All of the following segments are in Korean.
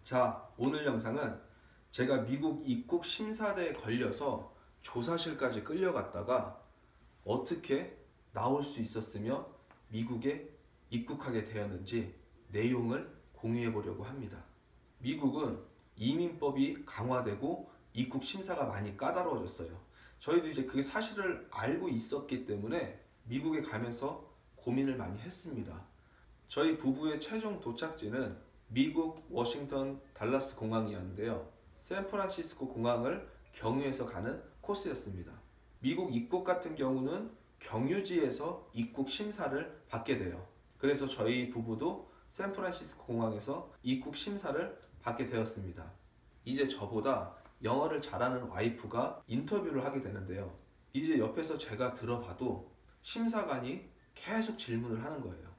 자, 오늘 영상은 제가 미국 입국 심사대에 걸려서 조사실까지 끌려갔다가 어떻게 나올 수 있었으며 미국에 입국하게 되었는지 내용을 공유해 보려고 합니다. 미국은 이민법이 강화되고 입국 심사가 많이 까다로워졌어요. 저희도 이제 그 사실을 알고 있었기 때문에 미국에 가면서 고민을 많이 했습니다. 저희 부부의 최종 도착지는 미국 워싱턴 달라스 공항이었는데요. 샌프란시스코 공항을 경유해서 가는 코스였습니다. 미국 입국 같은 경우는 경유지에서 입국 심사를 받게 돼요. 그래서 저희 부부도 샌프란시스코 공항에서 입국 심사를 받게 되었습니다. 이제 저보다 영어를 잘하는 와이프가 인터뷰를 하게 되는데요. 이제 옆에서 제가 들어봐도 심사관이 계속 질문을 하는 거예요.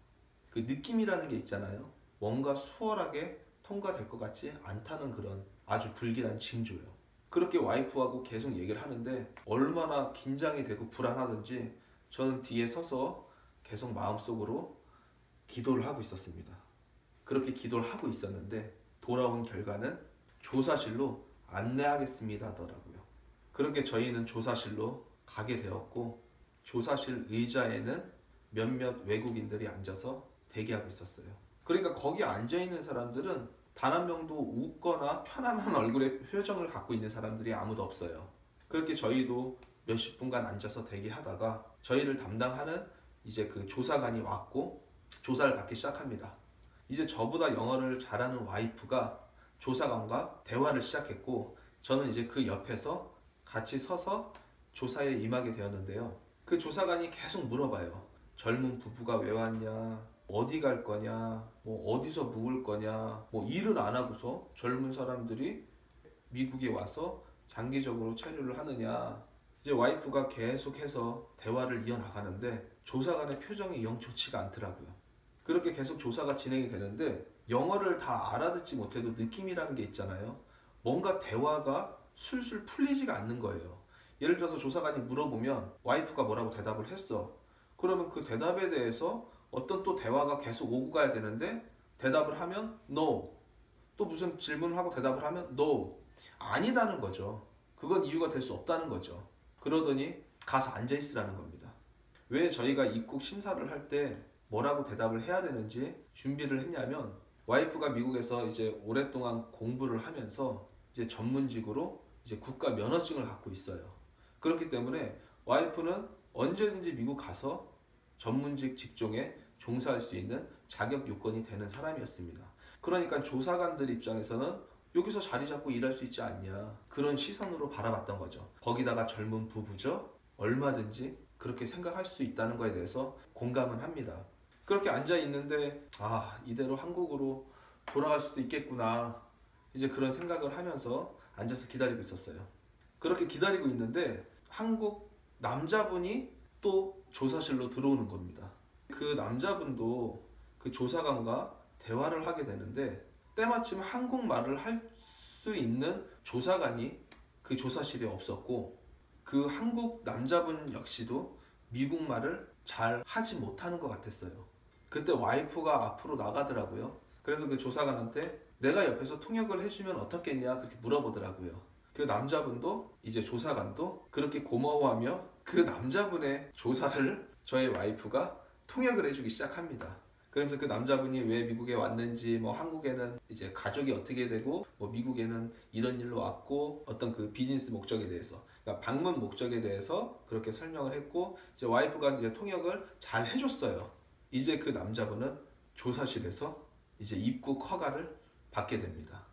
그 느낌이라는 게 있잖아요. 뭔가 수월하게 통과될 것 같지 않다는 그런 아주 불길한 징조예요. 그렇게 와이프하고 계속 얘기를 하는데 얼마나 긴장이 되고 불안하든지 저는 뒤에 서서 계속 마음속으로 기도를 하고 있었습니다. 그렇게 기도를 하고 있었는데 돌아온 결과는 조사실로 안내하겠습니다 하더라고요. 그렇게 저희는 조사실로 가게 되었고 조사실 의자에는 몇몇 외국인들이 앉아서 대기하고 있었어요. 그러니까 거기 앉아있는 사람들은 단 한 명도 웃거나 편안한 얼굴의 표정을 갖고 있는 사람들이 아무도 없어요. 그렇게 저희도 몇십 분간 앉아서 대기하다가 저희를 담당하는 이제 그 조사관이 왔고 조사를 받기 시작합니다. 이제 저보다 영어를 잘하는 와이프가 조사관과 대화를 시작했고 저는 이제 그 옆에서 같이 서서 조사에 임하게 되었는데요. 그 조사관이 계속 물어봐요. 젊은 부부가 왜 왔냐? 어디 갈 거냐? 뭐 어디서 묵을 거냐? 뭐 일은 안 하고서 젊은 사람들이 미국에 와서 장기적으로 체류를 하느냐? 이제 와이프가 계속해서 대화를 이어나가는데 조사관의 표정이 영 좋지가 않더라고요. 그렇게 계속 조사가 진행이 되는데 영어를 다 알아듣지 못해도 느낌이라는 게 있잖아요. 뭔가 대화가 술술 풀리지가 않는 거예요. 예를 들어서 조사관이 물어보면 와이프가 뭐라고 대답을 했어. 그러면 그 대답에 대해서 어떤 또 대화가 계속 오고 가야 되는데 대답을 하면 no. 또 무슨 질문을 하고 대답을 하면 no. 아니다는 거죠. 그건 이유가 될 수 없다는 거죠. 그러더니 가서 앉아 있으라는 겁니다. 왜 저희가 입국 심사를 할 때 뭐라고 대답을 해야 되는지 준비를 했냐면 와이프가 미국에서 이제 오랫동안 공부를 하면서 이제 전문직으로 이제 국가 면허증을 갖고 있어요. 그렇기 때문에 와이프는 언제든지 미국 가서 전문직 직종에 종사할 수 있는 자격 요건이 되는 사람이었습니다. 그러니까 조사관들 입장에서는 여기서 자리 잡고 일할 수 있지 않냐 그런 시선으로 바라봤던 거죠. 거기다가 젊은 부부죠. 얼마든지 그렇게 생각할 수 있다는 거에 대해서 공감은 합니다. 그렇게 앉아 있는데 이대로 한국으로 돌아갈 수도 있겠구나 이제 그런 생각을 하면서 앉아서 기다리고 있었어요. 그렇게 기다리고 있는데 한국 남자분이 또 조사실로 들어오는 겁니다. 그 남자분도 그 조사관과 대화를 하게 되는데 때마침 한국말을 할 수 있는 조사관이 그 조사실에 없었고 그 한국 남자분 역시도 미국말을 잘 하지 못하는 것 같았어요. 그때 와이프가 앞으로 나가더라고요. 그래서 그 조사관한테 내가 옆에서 통역을 해주면 어떻겠냐 그렇게 물어보더라고요. 그 남자분도 이제 조사관도 그렇게 고마워하며 그 남자분의 조사를 저의 와이프가 통역을 해주기 시작합니다. 그러면서 그 남자분이 왜 미국에 왔는지, 뭐 한국에는 이제 가족이 어떻게 되고, 뭐 미국에는 이런 일로 왔고, 어떤 그 비즈니스 목적에 대해서, 그러니까 방문 목적에 대해서 그렇게 설명을 했고, 이제 와이프가 이제 통역을 잘 해줬어요. 이제 그 남자분은 조사실에서 이제 입국 허가를 받게 됩니다.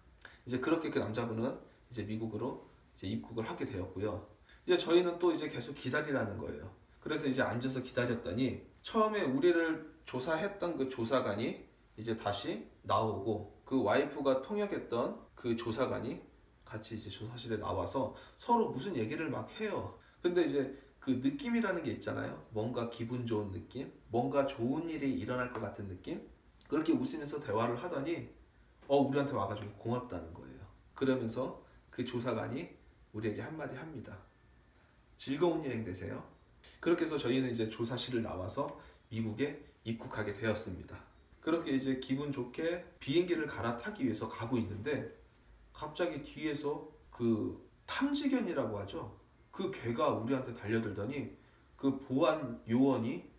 이제 그렇게 그 남자분은 이제 미국으로 이제 입국을 하게 되었고요. 이제 저희는 또 이제 계속 기다리라는 거예요. 그래서 이제 앉아서 기다렸더니 처음에 우리를 조사했던 그 조사관이 이제 다시 나오고 그 와이프가 통역했던 그 조사관이 같이 이제 조사실에 나와서 서로 무슨 얘기를 막 해요. 근데 이제 그 느낌이라는 게 있잖아요. 뭔가 기분 좋은 느낌, 뭔가 좋은 일이 일어날 것 같은 느낌. 그렇게 웃으면서 대화를 하더니 우리한테 와가지고 고맙다는 거예요. 그러면서 그 조사관이 우리에게 한마디 합니다. 즐거운 여행 되세요. 그렇게 해서 저희는 이제 조사실을 나와서 미국에 입국하게 되었습니다. 그렇게 이제 기분 좋게 비행기를 갈아타기 위해서 가고 있는데 갑자기 뒤에서 그 탐지견이라고 하죠. 그 개가 우리한테 달려들더니 그 보안 요원이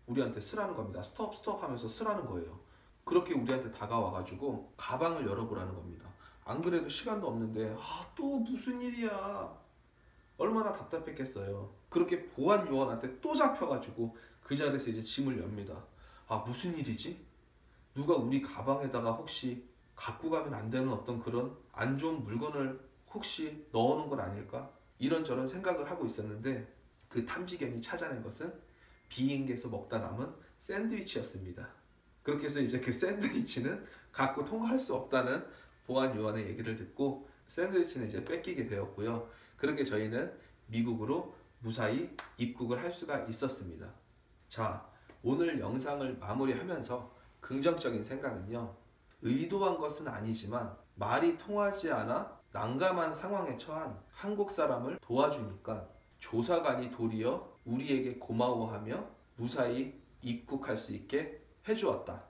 우리한테 쓰라는 겁니다. 스톱 스톱 하면서 쓰라는 거예요. 그렇게 우리한테 다가와가지고 가방을 열어보라는 겁니다. 안 그래도 시간도 없는데 또 무슨 일이야. 얼마나 답답했겠어요. 그렇게 보안 요원한테 또 잡혀가지고 그 자리에서 이제 짐을 엽니다. 무슨 일이지? 누가 우리 가방에다가 혹시 갖고 가면 안 되는 어떤 그런 안 좋은 물건을 혹시 넣어놓은 건 아닐까? 이런저런 생각을 하고 있었는데 그 탐지견이 찾아낸 것은 비행기에서 먹다 남은 샌드위치였습니다. 그렇게 해서 이제 그 샌드위치는 갖고 통화할 수 없다는 보안 요원의 얘기를 듣고 샌드위치는 이제 뺏기게 되었고요. 그렇게 저희는 미국으로 무사히 입국을 할 수가 있었습니다. 자, 오늘 영상을 마무리하면서 긍정적인 생각은요. 의도한 것은 아니지만 말이 통하지 않아 난감한 상황에 처한 한국 사람을 도와주니까 조사관이 도리어 우리에게 고마워하며 무사히 입국할 수 있게 해주었다.